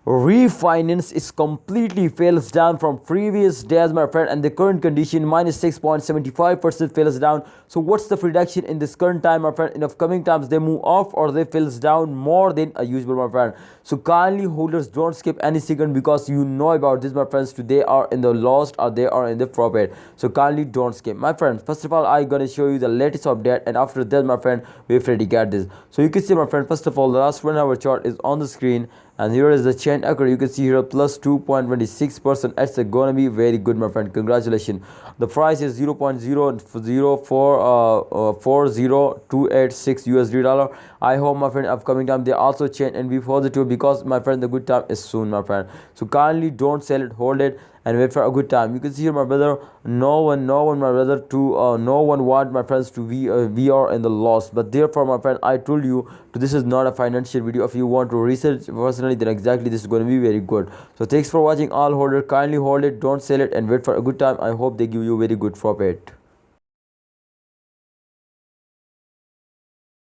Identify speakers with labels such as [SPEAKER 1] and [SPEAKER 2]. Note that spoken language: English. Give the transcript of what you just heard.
[SPEAKER 1] Reef Finance is completely fails down from previous days, my friend, and the current condition minus 6.75% fails down. So what's the reduction in this current time, my friend? In upcoming times, they move off or they fails down more than usual, my friend. So kindly holders don't skip any second because you know about this, my friends. Today are in the lost or they are in the profit. So kindly don't skip, my friends. First of all, I'm gonna show you the latest update, and after that, my friend, we've already get this. So you can see, my friend, first of all, the last 1 hour chart is on the screen, and here is the chain occur. You can see here plus 2.26%. It's gonna be very good, my friend. Congratulations. The price is 0.0044286 USD dollar. I hope, my friend, upcoming time they also change and be positive because, my friend, the good time is soon, my friend. So kindly don't sell it, hold it, and wait for a good time. You can see here, my brother, no one, my brother, to no one want, my friends, to be we are in the loss. But therefore, my friend, I told you this is not a financial video. If you want to research personally, then exactly this is going to be very good. So thanks for watching. All holder, kindly hold it, don't sell it, and wait for a good time. I hope they give you very good profit.